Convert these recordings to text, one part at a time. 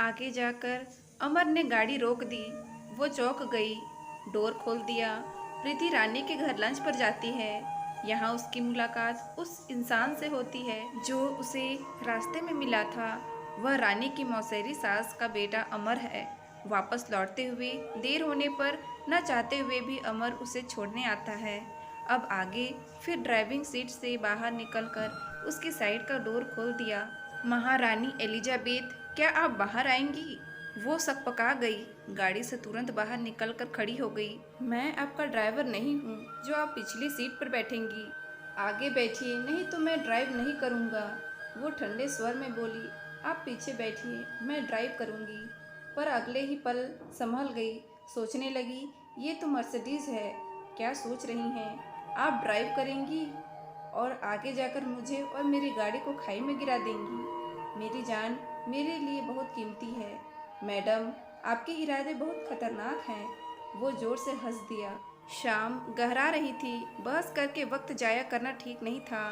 आगे जाकर अमर ने गाड़ी रोक दी। वो चौंक गई। डोर खोल दिया। प्रीति रानी के घर लंच पर जाती है। यहाँ उसकी मुलाकात उस इंसान से होती है जो उसे रास्ते में मिला था। वह रानी की मौसेरी सास का बेटा अमर है। वापस लौटते हुए देर होने पर न चाहते हुए भी अमर उसे छोड़ने आता है। अब आगे फिर ड्राइविंग सीट से बाहर निकलकर उसकी साइड का डोर खोल दिया। महारानी एलिजाबेथ, क्या आप बाहर आएंगी? वो सकपका गई। गाड़ी से तुरंत बाहर निकलकर खड़ी हो गई। मैं आपका ड्राइवर नहीं हूँ जो आप पिछली सीट पर बैठेंगी। आगे बैठिए, नहीं तो मैं ड्राइव नहीं करूँगा। वो ठंडे स्वर में बोली। आप पीछे बैठिए, मैं ड्राइव करूँगी। पर अगले ही पल संभल गई। सोचने लगी, ये तो मर्सिडीज है। क्या सोच रही हैं? आप ड्राइव करेंगी और आगे जाकर मुझे और मेरी गाड़ी को खाई में गिरा देंगी। मेरी जान मेरे लिए बहुत कीमती है। मैडम, आपके इरादे बहुत खतरनाक हैं। वो जोर से हंस दिया। शाम गहरा रही थी। बहस करके वक्त जाया करना ठीक नहीं था।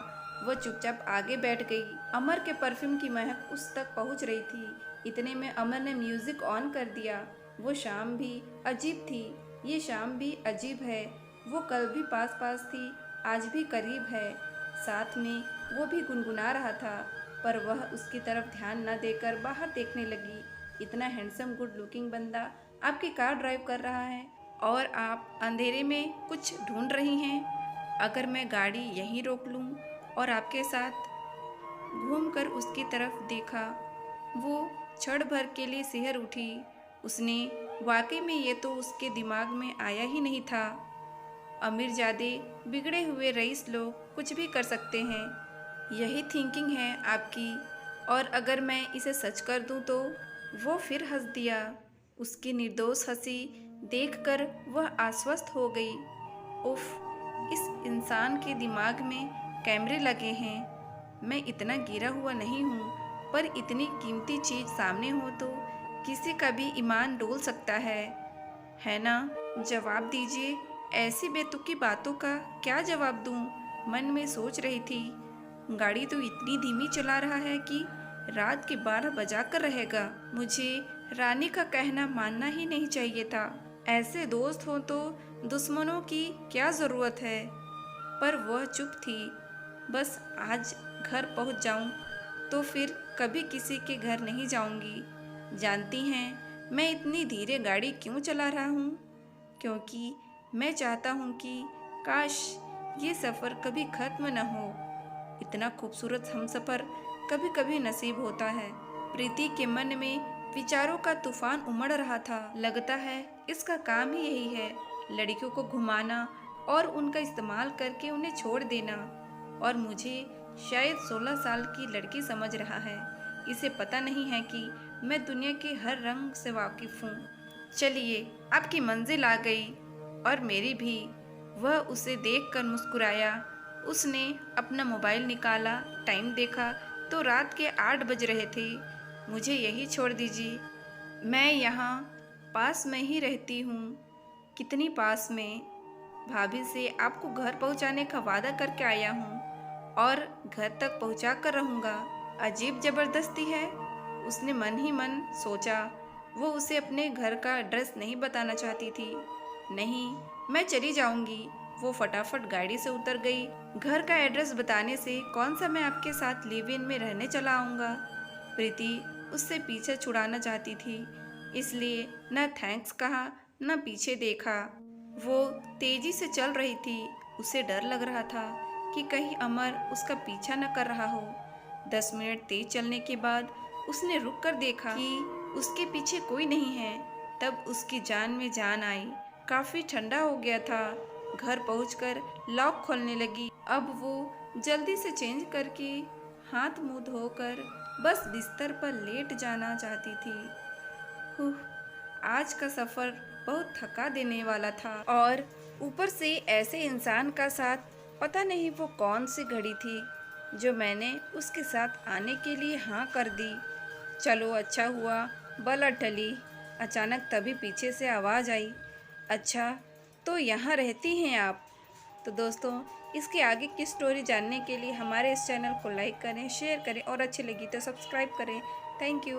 वो चुपचाप आगे बैठ गई। अमर के परफ्यूम की महक उस तक पहुंच रही थी। इतने में अमर ने म्यूजिक ऑन कर दिया। वो शाम भी अजीब थी। ये शाम भी अजीब है। वो कल भी पास पास थी, आज भी करीब है। साथ में वो भी गुनगुना रहा था, पर वह उसकी तरफ ध्यान न देकर बाहर देखने लगी। इतना हैंडसम गुड लुकिंग बंदा आपकी कार ड्राइव कर रहा है और आप अंधेरे में कुछ ढूंढ रही हैं। अगर मैं गाड़ी यहीं रोक लूं और आपके साथ घूमकर उसकी तरफ देखा। वो क्षण भर के लिए सिहर उठी। उसने वाकई में ये तो उसके दिमाग में आया ही नहीं था। अमीरजादे बिगड़े हुए रईस लोग कुछ भी कर सकते हैं, यही थिंकिंग है आपकी। और अगर मैं इसे सच कर दूं तो? वो फिर हंस दिया। उसकी निर्दोष हंसी देखकर वह आश्वस्त हो गई। उफ, इस इंसान के दिमाग में कैमरे लगे हैं। मैं इतना गिरा हुआ नहीं हूँ, पर इतनी कीमती चीज सामने हो तो किसी का भी ईमान डोल सकता है ना? जवाब दीजिए। ऐसी बेतुकी बातों का क्या जवाब दूं? मन में सोच रही थी। गाड़ी तो इतनी धीमी चला रहा है कि रात के 12 बजा कर रहेगा। मुझे रानी का कहना मानना ही नहीं चाहिए था। ऐसे दोस्त हो तो दुश्मनों की क्या जरूरत है? पर वह चुप थी। बस आज घर पहुंच जाऊं तो फिर कभी किसी के घर नहीं जाऊंगी। जानती हैं मैं इतनी धीरे गाड़ी क्यों चला रहा हूँ? क्योंकि मैं चाहता हूँ कि काश ये सफ़र कभी ख़त्म न हो। इतना खूबसूरत हमसफ़र कभी कभी नसीब होता है। प्रीति के मन में विचारों का तूफान उमड़ रहा था। लगता है इसका काम ही यही है, लड़कियों को घुमाना और उनका इस्तेमाल करके उन्हें छोड़ देना। और मुझे शायद 16 साल की लड़की समझ रहा है। इसे पता नहीं है कि मैं दुनिया के हर रंग से वाकिफ हूँ। चलिए, आपकी मंजिल आ गई और मेरी भी। वह उसे देखकर मुस्कुराया। उसने अपना मोबाइल निकाला, टाइम देखा तो रात के 8 बज रहे थे। मुझे यही छोड़ दीजिए, मैं यहाँ पास में ही रहती हूँ। कितनी पास में? भाभी से आपको घर पहुँचाने का वादा करके आया हूँ और घर तक पहुँचा कर रहूँगा। अजीब ज़बरदस्ती है, उसने मन ही मन सोचा। वो उसे अपने घर का एड्रेस नहीं बताना चाहती थी। नहीं, मैं चली जाऊंगी। वो फटाफट गाड़ी से उतर गई। घर का एड्रेस बताने से कौन सा मैं आपके साथ लिव इन में रहने चला आऊँगा? प्रीति उससे पीछे छुड़ाना चाहती थी, इसलिए न थैंक्स कहा न पीछे देखा। वो तेजी से चल रही थी। उसे डर लग रहा था कि कहीं अमर उसका पीछा न कर रहा हो। 10 मिनट तेज चलने के बाद उसने रुक कर देखा कि उसके पीछे कोई नहीं है। तब उसकी जान में जान आई। काफी ठंडा हो गया था। घर पहुंचकर लॉक खोलने लगी। अब वो जल्दी से चेंज करके हाथ मुंह धोकर बस बिस्तर पर लेट जाना चाहती थी। आज का सफ़र बहुत थका देने वाला था और ऊपर से ऐसे इंसान का साथ। पता नहीं वो कौन सी घड़ी थी जो मैंने उसके साथ आने के लिए हाँ कर दी। चलो अच्छा हुआ बलट टली। अचानक तभी पीछे से आवाज़ आई, अच्छा तो यहाँ रहती हैं आप? तो दोस्तों, इसके आगे की स्टोरी जानने के लिए हमारे इस चैनल को लाइक करें, शेयर करें और अच्छी लगी तो सब्सक्राइब करें। Thank you.